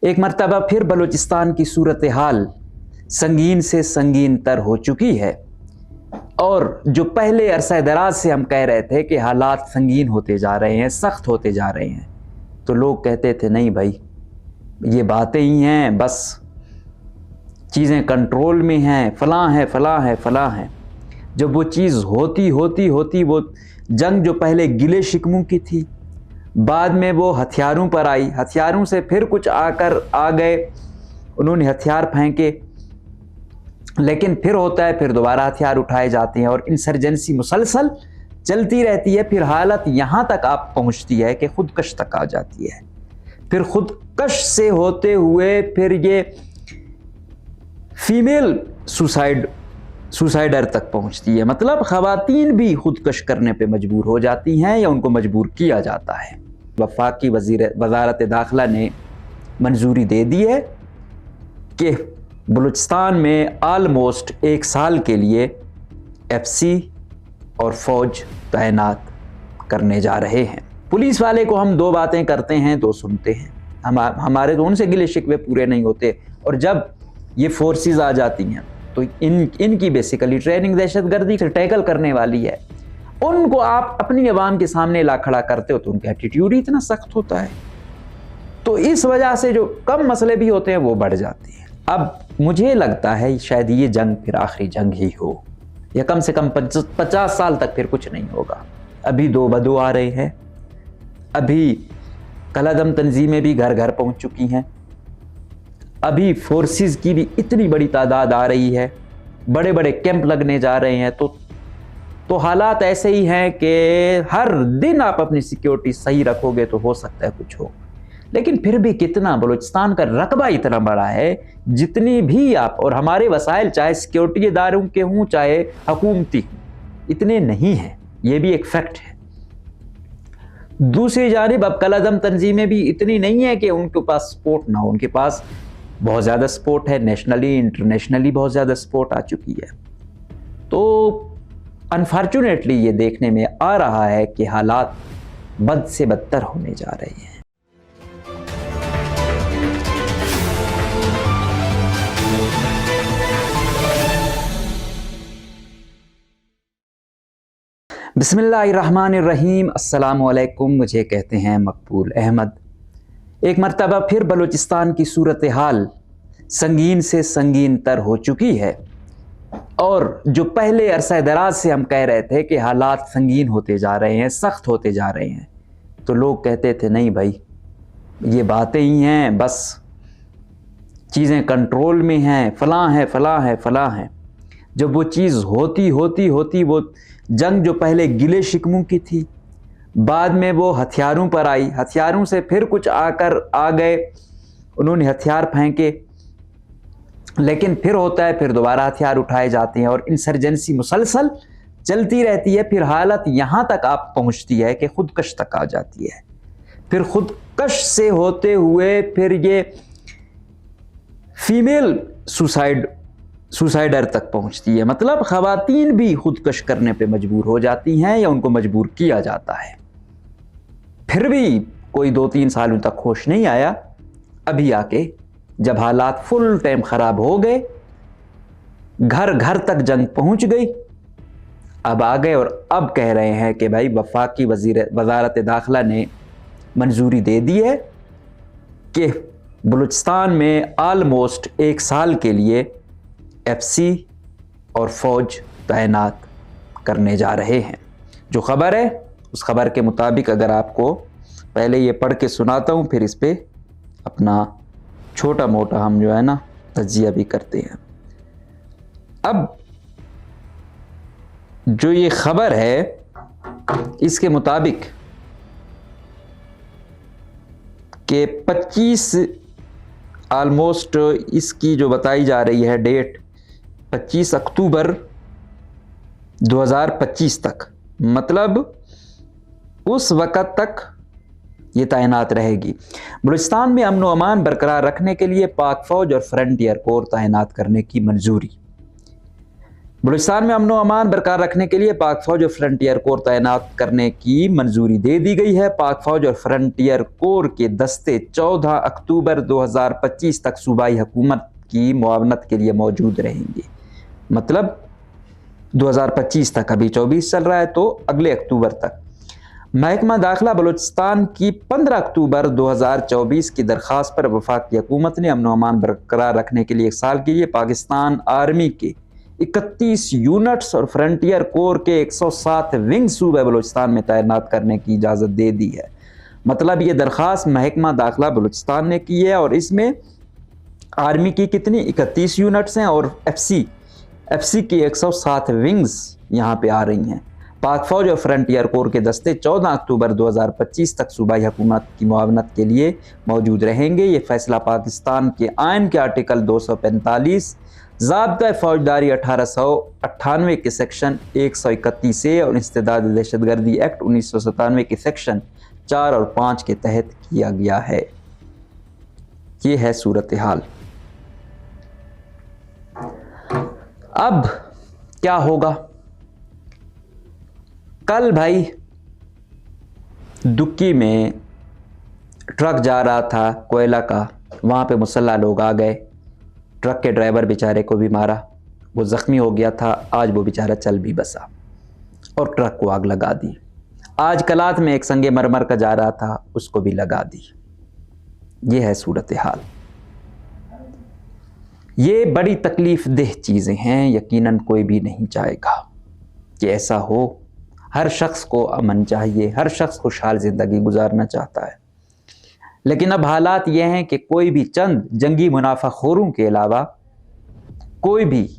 ایک مرتبہ پھر بلوچستان کی صورتحال سنگین سے سنگین تر ہو چکی ہے، اور جو پہلے عرصہ دراز سے ہم کہہ رہے تھے کہ حالات سنگین ہوتے جا رہے ہیں، سخت ہوتے جا رہے ہیں، تو لوگ کہتے تھے نہیں بھائی یہ باتیں ہی ہیں، بس چیزیں کنٹرول میں ہیں، فلاں ہے فلاں ہے فلاں ہے۔ جب وہ چیز ہوتی وہ جنگ جو پہلے گلے شکموں کی تھی، بعد میں وہ ہتھیاروں پر آئی، ہتھیاروں سے پھر کچھ آ گئے، انہوں نے ہتھیار پھینکے، لیکن پھر ہوتا ہے پھر دوبارہ ہتھیار اٹھائے جاتے ہیں، اور انسرجنسی مسلسل چلتی رہتی ہے۔ پھر حالت یہاں تک آپ پہنچتی ہے کہ خودکش تک آ جاتی ہے، پھر خودکش سے ہوتے ہوئے پھر یہ فیمیل سوسائڈر تک پہنچتی ہے، مطلب خواتین بھی خودکش کرنے پہ مجبور ہو جاتی ہیں یا ان کو مجبور کیا جاتا ہے۔ وفاقی وزارت داخلہ نے منظوری دے دی ہے کہ بلوچستان میں آلموسٹ 1 سال کے لیے ایف سی اور فوج تعینات کرنے جا رہے ہیں۔ پولیس والے کو ہم 2 باتیں کرتے ہیں تو سنتے ہیں، ہمارے تو ان سے گلے شکوے پورے نہیں ہوتے، اور جب یہ فورسز آ جاتی ہیں تو ان کی بیسیکلی ٹریننگ دہشت گردی سے ٹیکل کرنے والی ہے، ان کو آپ اپنی عوام کے سامنے لا کھڑا کرتے ہو تو ان کا ایٹیٹیوڈ ہی اتنا سخت ہوتا ہے، تو اس وجہ سے جو کم مسئلے بھی ہوتے ہیں وہ بڑھ جاتے ہیں۔ اب مجھے لگتا ہے شاید یہ جنگ پھر آخری جنگ ہی ہو، یا کم سے کم 50 سال تک پھر کچھ نہیں ہوگا۔ ابھی 2 بدو آ رہے ہیں، ابھی کالعدم تنظیمیں بھی گھر گھر پہنچ چکی ہیں، ابھی فورسز کی بھی اتنی بڑی تعداد آ رہی ہے، بڑے بڑے کیمپ لگنے جا رہے ہیں، تو حالات ایسے ہی ہیں کہ ہر دن آپ اپنی سیکیورٹی صحیح رکھو گے تو ہو سکتا ہے کچھ ہو، لیکن پھر بھی کتنا بلوچستان کا رقبہ اتنا بڑا ہے، جتنی بھی آپ اور ہمارے وسائل چاہے سیکیورٹی اداروں کے ہوں چاہے حکومتی ہوں اتنے نہیں ہیں، یہ بھی ایک فیکٹ ہے۔ دوسری جانب اب کالعدم تنظیمیں بھی اتنی نہیں ہیں کہ ان کے پاس سپورٹ نہ ہو، ان کے پاس بہت زیادہ سپورٹ ہے، نیشنلی انٹرنیشنلی بہت زیادہ سپورٹ آ چکی ہے، تو انفارچونیٹلی یہ دیکھنے میں آ رہا ہے کہ حالات بد سے بدتر ہونے جا رہے ہیں۔ بسم اللہ الرحمن الرحیم، السلام علیکم، مجھے کہتے ہیں مقبول احمد۔ ایک مرتبہ پھر بلوچستان کی صورتحال سنگین سے سنگین تر ہو چکی ہے، اور جو پہلے عرصہ دراز سے ہم کہہ رہے تھے کہ حالات سنگین ہوتے جا رہے ہیں، سخت ہوتے جا رہے ہیں، تو لوگ کہتے تھے نہیں بھائی یہ باتیں ہی ہیں، بس چیزیں کنٹرول میں ہیں، فلاں ہے فلاں ہے فلاں ہے۔ جب وہ چیز ہوتی وہ جنگ جو پہلے گلے شکموں کی تھی، بعد میں وہ ہتھیاروں پر آئی، ہتھیاروں سے پھر کچھ آ گئے، انہوں نے ہتھیار پھینکے، لیکن پھر ہوتا ہے پھر دوبارہ ہتھیار اٹھائے جاتے ہیں، اور انسرجنسی مسلسل چلتی رہتی ہے۔ پھر حالت یہاں تک آپ پہنچتی ہے کہ خودکش تک آ جاتی ہے، پھر خودکش سے ہوتے ہوئے پھر یہ فیمیل سوسائڈر تک پہنچتی ہے، مطلب خواتین بھی خودکش کرنے پہ مجبور ہو جاتی ہیں یا ان کو مجبور کیا جاتا ہے۔ پھر بھی کوئی 2-3 سالوں تک ہوش نہیں آیا، ابھی آ کے جب حالات فل ٹائم خراب ہو گئے، گھر گھر تک جنگ پہنچ گئی، اب آ گئے اور اب کہہ رہے ہیں کہ بھائی وفاقی وزارت داخلہ نے منظوری دے دی ہے کہ بلوچستان میں آلموسٹ 1 سال کے لیے ایف سی اور فوج تعینات کرنے جا رہے ہیں۔ جو خبر ہے اس خبر کے مطابق اگر آپ کو پہلے یہ پڑھ کے سناتا ہوں، پھر اس پہ اپنا چھوٹا موٹا ہم جو ہے نا تجزیہ بھی کرتے ہیں۔ اب جو یہ خبر ہے اس کے مطابق کہ 25 آلموسٹ اس کی جو بتائی جا رہی ہے ڈیٹ 25 اکتوبر 2025 تک، مطلب اس وقت تک یہ تعینات رہے گی۔ بلوچستان میں امن و امان برقرار رکھنے کے لیے پاک فوج اور فرنٹیئر کور تعینات کرنے کی منظوری۔ बलूचिस्तान में अमन अमान बरकरार रखने के लिए पाक फौज और फ्रंटियर कोर तैनात करने की मंजूरी दे दी गई है। पाक फौज और फ्रंटियर कोर के दस्ते 14 अक्टूबर 2025 तक सूबाई हुकूमत की मुआवनत के लिए मौजूद रहेंगे। मतलब 2025 तक, अभी 24 चल रहा है तो अगले अक्टूबर तक। महकमा दाखिला बलूचिस्तान की 15 अक्टूबर 2024 की दरख्वास्त पर वफाकी हुकूमत ने अमन अमान बरकरार रखने के लिए 1 साल के लिए पाकिस्तान आर्मी के 31 यूनिट्स और फ्रंटियर कोर के 107 विंग सूबे बलूचिस्तान में तैनात करने की इजाज़त दे दी है। मतलब ये दरख्वास्त महकमा दाखिला बलूचिस्तान ने की है और इसमें आर्मी की कितनी 31 यूनिट्स हैं और एफसी की 107 विंग्स यहाँ पे आ रही हैं। पाक फौज और फ्रंटियर कोर के दस्ते 14 अक्टूबर 2025 तक सूबाई हुकूमत की मुआवनत के लिए मौजूद रहेंगे। ये फैसला पाकिस्तान के आइन के आर्टिकल 245, ज़ाब्ता फौजदारी 1898 के सेक्शन 131 ए और इंसदाद दहशतगर्दी एक्ट 1997 के सेक्शन 4 और 5 के तहत किया गया है। ये है सूरत हाल। अब क्या होगा? कल भाई दुक्की में ट्रक जा रहा था कोयला का, वहाँ पे मुसल्ला लोग आ गए, ट्रक के ड्राइवर बेचारे को भी मारा, वो ज़ख्मी हो गया था। आज वो बेचारा चल भी बसा और ट्रक को आग लगा दी। आज कलात में एक संगे मरमर का जा रहा था, उसको भी लगा दी। ये है सूरत हाल। ये बड़ी तकलीफ़ देह चीज़ें हैं, यकीनन कोई भी नहीं चाहेगा कि ऐसा हो। हर शख्स को अमन चाहिए, हर शख्स खुशहाल ज़िंदगी गुजारना चाहता है। लेकिन अब हालात ये हैं कि कोई भी चंद जंगी मुनाफाखोरों के अलावा कोई भी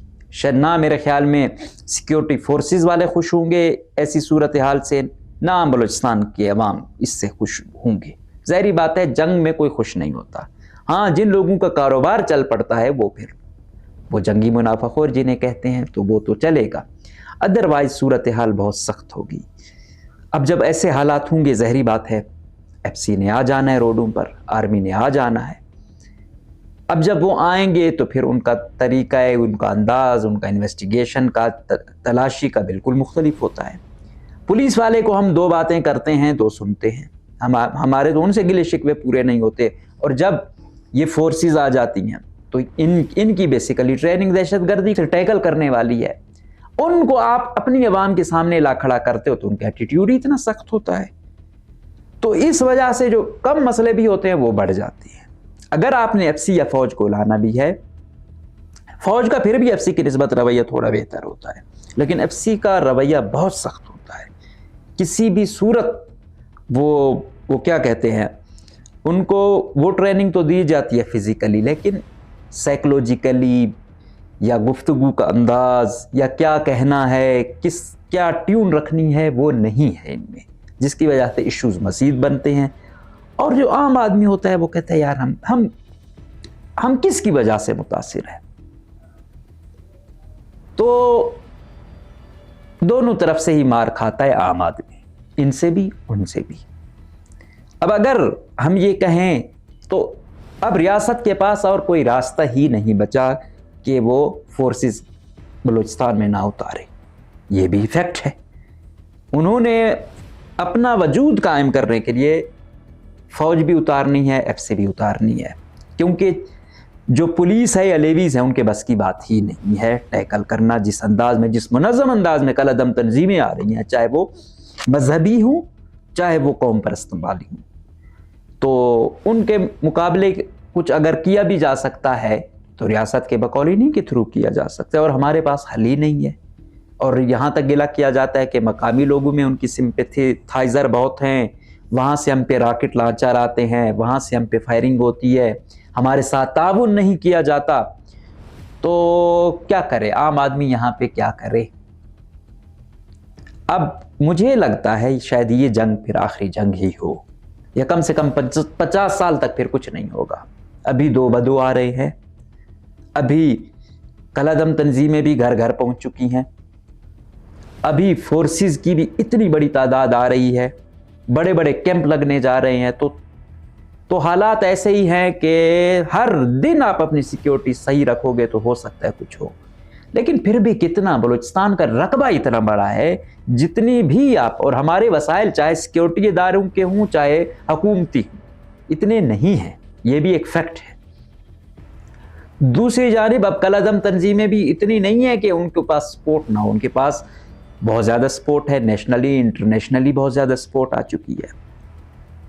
ना मेरे ख्याल में सिक्योरिटी फोर्सेस वाले खुश होंगे ऐसी सूरत हाल से, ना बलूचिस्तान के अवाम इससे खुश होंगे। ज़ाहिरी बात है, जंग में कोई खुश नहीं होता। हाँ, जिन लोगों का कारोबार चल पड़ता है वो जंगी मुनाफाखोर जिन्हें कहते हैं, तो वो तो चलेगा। अदरवाइज सूरत हाल बहुत सख्त होगी। अब जब ऐसे हालात होंगे, ज़ाहिरी बात है एफसी ने आ जाना है रोडों पर, आर्मी ने आ जाना है। अब जब वो आएंगे तो फिर उनका तरीका है, उनका अंदाज़, उनका इन्वेस्टिगेशन का, तलाशी का बिल्कुल मुख्तलिफ होता है। पुलिस वाले को हम 2 बातें करते हैं, 2 सुनते हैं। हमारे तो उनसे गिले शिकवे पूरे नहीं होते। और जब ये फोर्सेस आ जाती हैं तो इनकी बेसिकली ट्रेनिंग दहशतगर्दी से टैकल करने वाली है। उनको आप अपनी आवाम के सामने ला खड़ा करते हो तो उनका एटीट्यूड ही इतना सख्त होता है, तो इस वजह से जो कम मसले भी होते हैं वो बढ़ जाते हैं। अगर आपने एफसी या फौज को लाना भी है, फौज का फिर भी एफसी की निस्बत रवैया थोड़ा बेहतर होता है, लेकिन एफसी का रवैया बहुत सख्त होता है। किसी भी सूरत वो क्या कहते हैं, उनको वो ट्रेनिंग तो दी जाती है फिज़िकली, लेकिन साइकोलॉजिकली या गुफ्तगू का अंदाज़ या क्या कहना है, क्या ट्यून रखनी है, वो नहीं है इनमें, जिसकी वजह से इश्यूज़ मज़ीद बनते हैं। और जो आम आदमी होता है वो कहता है यार हम किसकी वजह से मुतासिर हैं। तो दोनों तरफ से ही मार खाता है आम आदमी, इनसे भी उनसे भी। अब अगर हम ये कहें तो अब रियासत के पास और कोई रास्ता ही नहीं बचा कि वो फोर्सेस बलूचिस्तान में ना उतारे। ये भी फैक्ट है। उन्होंने अपना वजूद कायम करने के लिए फ़ौज भी उतारनी है, एफसी भी उतारनी है, क्योंकि जो पुलिस है या लेवीज़ है उनके बस की बात ही नहीं है टैकल करना जिस अंदाज में, जिस मुनज़्ज़म अंदाज में कलअदम तंजीमें आ रही हैं, चाहे वो मजहबी हों चाहे वो कौम परस्त वाली हों। तो उनके मुकाबले कुछ अगर किया भी जा सकता है तो रियासत के बकौलिनी के थ्रू किया जा सकता है, और हमारे पास हल ही नहीं है। और यहाँ तक गिला किया जाता है कि मकामी लोगों में उनकी सिंपैथाइज़र बहुत हैं, वहाँ से हम पे रॉकेट लॉन्चर आते हैं, वहाँ से हम पे फायरिंग होती है, हमारे साथ ताउन नहीं किया जाता। तो क्या करे आम आदमी यहाँ पे, क्या करे। अब मुझे लगता है शायद ये जंग फिर आखिरी जंग ही हो, या कम से कम 50 साल तक फिर कुछ नहीं होगा। अभी 2 बदू आ रहे हैं, अभी कलअदम तंजीमें भी घर घर पहुंच चुकी हैं, अभी फोर्सेस की भी इतनी बड़ी तादाद आ रही है, बड़े बड़े कैंप लगने जा रहे हैं। तो हालात ऐसे ही हैं कि हर दिन आप अपनी सिक्योरिटी सही रखोगे तो हो सकता है कुछ हो, लेकिन फिर भी कितना बलूचिस्तान का रकबा इतना बड़ा है, जितनी भी आप और हमारे वसाइल चाहे सिक्योरिटी इदारों के हों चाहे हुकूमती इतने नहीं हैं, ये भी एक फैक्ट है। दूसरी जानिब अब कल-अदम तंजीमें भी इतनी नहीं है कि उनके पास सपोर्ट ना हो, उनके पास बहुत ज़्यादा सपोर्ट है, नेशनली इंटरनेशनली बहुत ज़्यादा सपोर्ट आ चुकी है।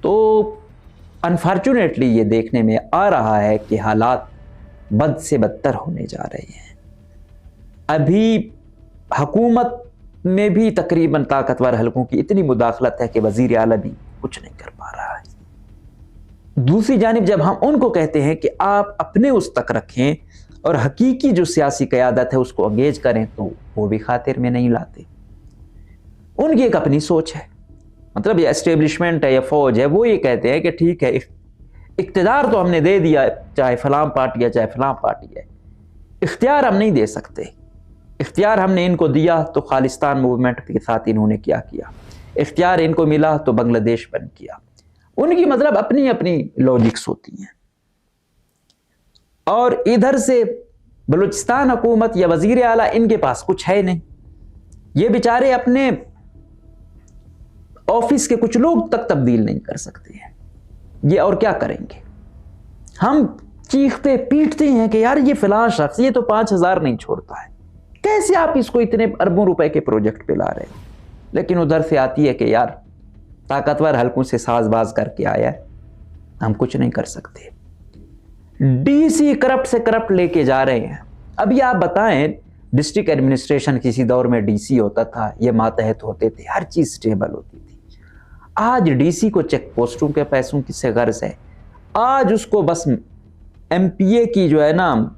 तो अनफॉर्चुनेटली ये देखने में आ रहा है कि हालात बद से बदतर होने जा रहे हैं। अभी हुकूमत में भी तकरीबन ताकतवर हलकों की इतनी मुदाखलत है कि वज़ीर आला भी कुछ नहीं कर पा रहा है। दूसरी जानिब जब हम उनको कहते हैं कि आप अपने उस तक रखें और हकीकी जो सियासी क़यादत है उसको अंगेज करें, तो वो भी खातिर में नहीं लाते। उनकी एक अपनी सोच है, मतलब ये एस्टेब्लिशमेंट है या फौज है, वो ये कहते हैं कि ठीक है इख्तियार तो हमने दे दिया, चाहे फलां पार्टी है चाहे फलां पार्टी है, इख्तियार हम नहीं दे सकते। इख्तियार हमने इनको दिया तो खालिस्तान मूवमेंट के साथ इन्होंने क्या किया, इख्तियार इनको मिला तो बांग्लादेश बन किया। उनकी मतलब अपनी अपनी लॉजिक्स होती हैं। और इधर से बलूचिस्तान हुकूमत या वजीर आला इनके पास कुछ है नहीं, ये बेचारे अपने ऑफिस के कुछ लोग तक तब्दील नहीं कर सकते हैं, ये और क्या करेंगे। हम चीखते पीटते हैं कि यार ये फलां शख्स ये तो 5,000 नहीं छोड़ता है, कैसे आप इसको इतने अरबों रुपए के प्रोजेक्ट पे ला रहे हो। लेकिन उधर से आती है कि यार ताकतवर हलकों से साजबाज करके आया है, हम कुछ नहीं कर सकते। डीसी करप्ट से करप्ट लेके जा रहे हैं। अभी आप बताएं, डिस्ट्रिक्ट एडमिनिस्ट्रेशन किसी दौर में डीसी होता था, ये मातहत होते थे, हर चीज स्टेबल होती थी। आज डीसी को चेक पोस्टों के पैसों की से गर्ज है, आज उसको बस एमपीए की जो है ना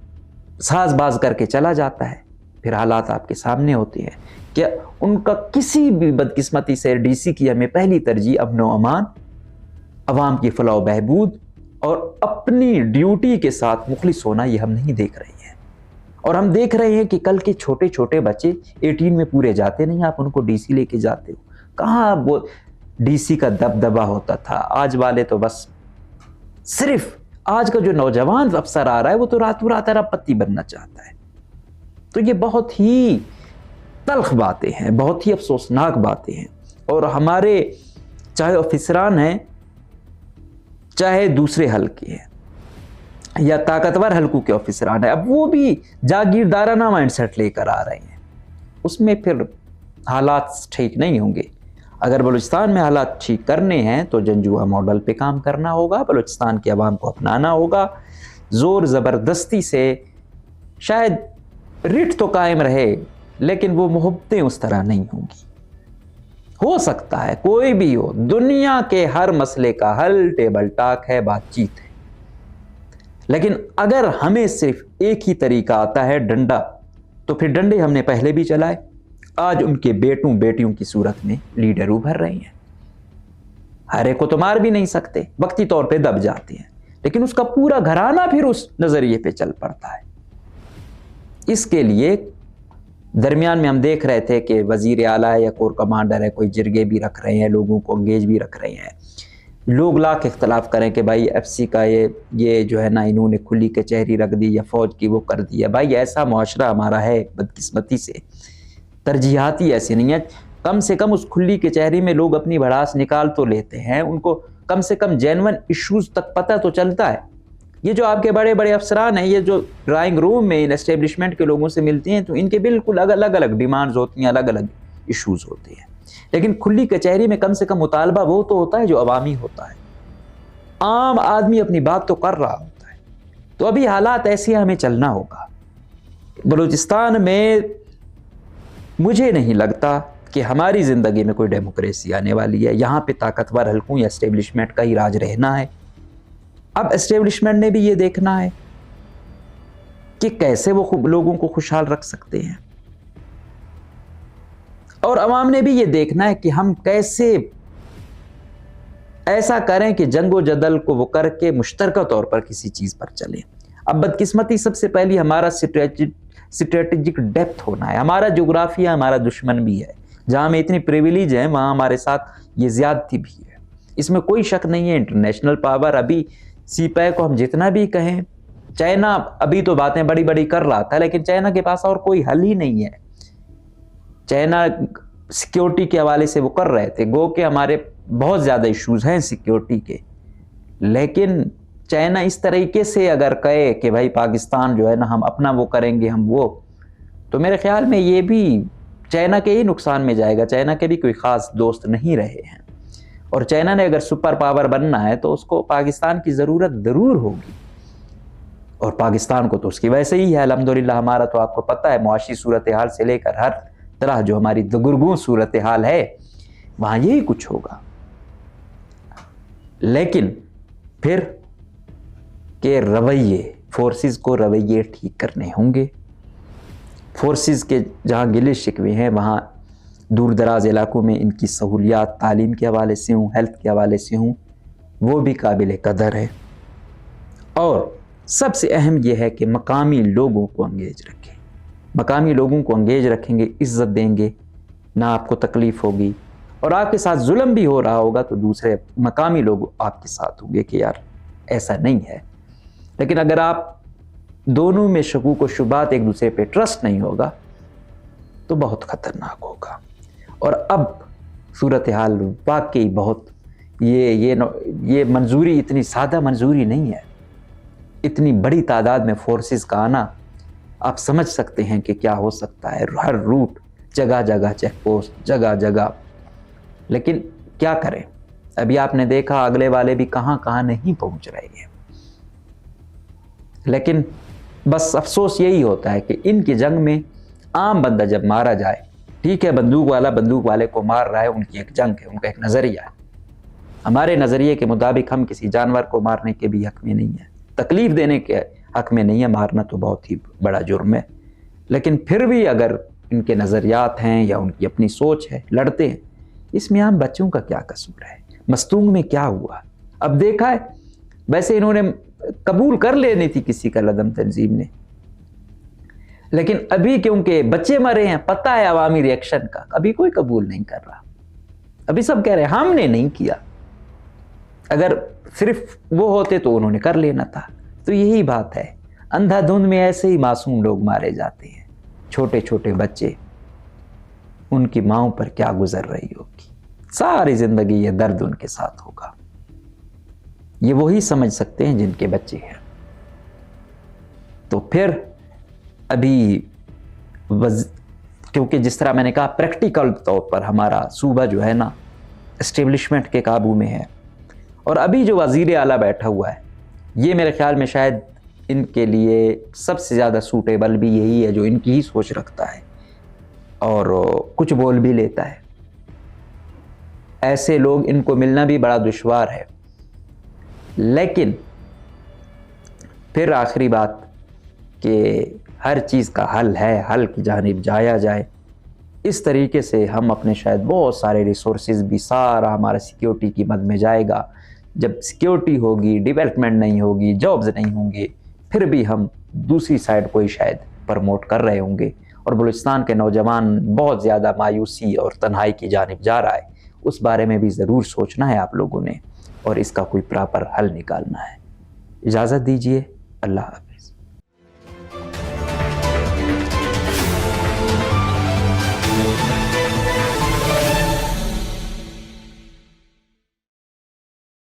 साजबाज करके चला जाता है। फिर हालात आपके सामने होते हैं कि उनका किसी भी बदकिस्मती से डीसी की हमें पहली तरजीह अमन अमान, अवाम की फलाह बहबूद और अपनी ड्यूटी के साथ मुखलिस होना, ये हम नहीं देख रहे हैं। और हम देख रहे हैं कि कल के छोटे छोटे बच्चे 18 में पूरे जाते नहीं, आप उनको डीसी लेके जाते हो। कहाँ वो डीसी का दबदबा होता था, आज वाले तो बस सिर्फ आज का जो नौजवान अफसर आ रहा है वो तो रातों रात अरबपति बनना चाहता है। तो ये बहुत ही तल्ख बातें हैं, बहुत ही अफसोसनाक बातें हैं। और हमारे चाहे ऑफिसरान हैं चाहे दूसरे हल्के हैं या ताकतवर हल्कों के ऑफिसरान हैं, अब वो भी जागीरदाराना माइंडसेट लेकर आ रहे हैं, उसमें फिर हालात ठीक नहीं होंगे। अगर बलूचिस्तान में हालात ठीक करने हैं तो जंजुआ मॉडल पे काम करना होगा, बलूचिस्तान की आवाम को अपनाना होगा। जोर ज़बरदस्ती से शायद रिट तो कायम रहे, लेकिन वो मोहब्बतें उस तरह नहीं होंगी। हो सकता है कोई भी हो, दुनिया के हर मसले का हल टेबल टॉक है, बातचीत है। लेकिन अगर हमें सिर्फ एक ही तरीका आता है डंडा, तो फिर डंडे हमने पहले भी चलाए। आज उनके बेटों बेटियों की सूरत में लीडर उभर रहे हैं। हर एक को तो मार भी नहीं सकते, वक्ती तौर पे दब जाते हैं, लेकिन उसका पूरा घराना फिर उस नजरिए पे चल पड़ता है। इसके लिए दरमियान में हम देख रहे थे कि वजीर आला है या कोर कमांडर है, कोई जिरगे भी रख रहे हैं, लोगों को अंगेज भी रख रहे हैं। लोग लाख इख्तलाफ करें कि भाई एफसी का ये जो है ना इन्होंने खुली कचहरी रख दी या फौज की वो कर दी है। भाई ऐसा मुआशरा हमारा है बदकिस्मती से, तरजीहाती ऐसी नहीं है। कम से कम उस खुली कचहरी में लोग अपनी भड़ास निकाल तो लेते हैं, उनको कम से कम जेन्युइन इश्यूज तक पता तो चलता है। ये जो आपके बड़े बड़े अफसरान हैं, ये जो ड्राइंग रूम में इन एस्टेब्लिशमेंट के लोगों से मिलती हैं, तो इनके बिल्कुल अलग अलग डिमांड्स होती हैं, अलग अलग इश्यूज होते हैं। लेकिन खुली कचहरी में कम से कम मुतालबा वो तो होता है जो अवामी होता है, आम आदमी अपनी बात तो कर रहा होता है। तो अभी हालात ऐसे हमें चलना होगा। बलूचिस्तान में मुझे नहीं लगता कि हमारी ज़िंदगी में कोई डेमोक्रेसी आने वाली है। यहाँ पे ताकतवर हलकों या एस्टेब्लिशमेंट का ही राज रहना है। अब एस्टेब्लिशमेंट ने भी ये देखना है कि कैसे वो लोगों को खुशहाल रख सकते हैं, और अवाम ने भी ये देखना है कि हम कैसे ऐसा करें कि जंगो जदल को वो करके मुश्तरका तौर पर किसी चीज़ पर चलें। अब बदकिस्मती सबसे पहली हमारा स्ट्रेटेजिक डेप्थ होना है। हमारा जोग्राफिया हमारा दुश्मन भी है। जहाँ में इतनी प्रिविलेज है वहाँ हमारे साथ ये ज़्यादती भी है, इसमें कोई शक नहीं है। इंटरनेशनल पावर, अभी सीपैक को हम जितना भी कहें चाइना अभी तो बातें बड़ी बड़ी कर रहा था, लेकिन चाइना के पास और कोई हल ही नहीं है। चाइना सिक्योरिटी के हवाले से वो कर रहे थे, गो के हमारे बहुत ज़्यादा इश्यूज हैं सिक्योरिटी के, लेकिन चाइना इस तरीके से अगर कहे कि भाई पाकिस्तान जो है ना हम अपना वो करेंगे, हम वो, तो मेरे ख्याल में ये भी चाइना के ही नुकसान में जाएगा। चाइना के भी कोई ख़ास दोस्त नहीं रहे हैं, और चाइना ने अगर सुपर पावर बनना है तो उसको पाकिस्तान की ज़रूरत ज़रूर होगी, और पाकिस्तान को तो उसकी वैसे ही है अल्हम्दुलिल्लाह। हमारा तो आपको पता है मुआशी सूरत हाल से लेकर हर तरह जो हमारी दुगुरगू सूरत हाल है वहाँ यही कुछ होगा। लेकिन फिर के रवैये, फोर्सेस को रवैये ठीक करने होंगे। फोर्सेस के जहाँ गिले शिकवे हैं वहाँ दूर दराज इलाकों में इनकी सहूलियात तालीम के हवाले से हूँ, हेल्थ के हवाले से हूँ, वो भी काबिल कदर है। और सबसे अहम यह है कि मकामी लोगों को अंगेज रखें। मकामी लोगों को अंगेज रखेंगे, इज़्ज़त देंगे, ना आपको तकलीफ़ होगी, और आपके साथ जुल्म भी हो रहा होगा तो दूसरे मकामी लोग आपके साथ होंगे कि यार ऐसा नहीं है। लेकिन अगर आप दोनों में शकूक व शुबात, एक दूसरे पे ट्रस्ट नहीं होगा तो बहुत ख़तरनाक होगा। और अब सूरत हाल वाकई बहुत ये मंजूरी इतनी सादा मंजूरी नहीं है। इतनी बड़ी तादाद में फोर्सेस का आना, आप समझ सकते हैं कि क्या हो सकता है। हर रूट, जगह जगह चेक पोस्ट, जगह जगह। लेकिन क्या करें, अभी आपने देखा अगले वाले भी कहाँ कहाँ नहीं पहुँच रहे हैं। लेकिन बस अफसोस यही होता है कि इनकी जंग में आम बंदा जब मारा जाए, ठीक है बंदूक वाला बंदूक वाले को मार रहा है, उनकी एक जंग है, उनका एक नज़रिया है। हमारे नज़रिए के मुताबिक हम किसी जानवर को मारने के भी हक में नहीं है, तकलीफ़ देने के हक में नहीं है, मारना तो बहुत ही बड़ा जुर्म है। लेकिन फिर भी अगर इनके नज़रियात हैं या उनकी अपनी सोच है, लड़ते हैं, इसमें आम बच्चों का क्या कसूर है? मस्तूंग में क्या हुआ? अब देखा है, वैसे इन्होंने कबूल कर लेनी थी किसी का लदम तंजीम ने, लेकिन अभी क्योंकि बच्चे मरे हैं, पता है अवामी रिएक्शन का, अभी कोई कबूल नहीं कर रहा। अभी सब कह रहे हैं हमने नहीं किया, अगर सिर्फ वो होते तो उन्होंने कर लेना था। तो यही बात है, अंधाधुंध में ऐसे ही मासूम लोग मारे जाते हैं, छोटे छोटे बच्चे, उनकी माँओं पर क्या गुजर रही होगी, सारी जिंदगी ये दर्द उनके साथ होगा। ये वही समझ सकते हैं जिनके बच्चे हैं। तो फिर अभी क्योंकि जिस तरह मैंने कहा प्रैक्टिकल तौर पर हमारा सूबा जो है ना एस्टेब्लिशमेंट के काबू में है, और अभी जो वज़ीर आला बैठा हुआ है ये मेरे ख्याल में शायद इनके लिए सबसे ज़्यादा सूटेबल भी यही है, जो इनकी ही सोच रखता है और कुछ बोल भी लेता है। ऐसे लोग इनको मिलना भी बड़ा दुश्वार है। लेकिन फिर आखिरी बात कि हर चीज़ का हल है, हल की जानिब जाया जाए। इस तरीके से हम अपने शायद बहुत सारे रिसोर्सेज भी, सारा हमारा सिक्योरिटी की मद में जाएगा। जब सिक्योरिटी होगी, डेवलपमेंट नहीं होगी, जॉब्स नहीं होंगे, फिर भी हम दूसरी साइड को ही शायद प्रमोट कर रहे होंगे। और बलूचिस्तान के नौजवान बहुत ज़्यादा मायूसी और तन्हाई की जानिब जा रहा है, उस बारे में भी ज़रूर सोचना है आप लोगों ने, और इसका कोई प्रॉपर हल निकालना है। इजाज़त दीजिए, अल्लाह।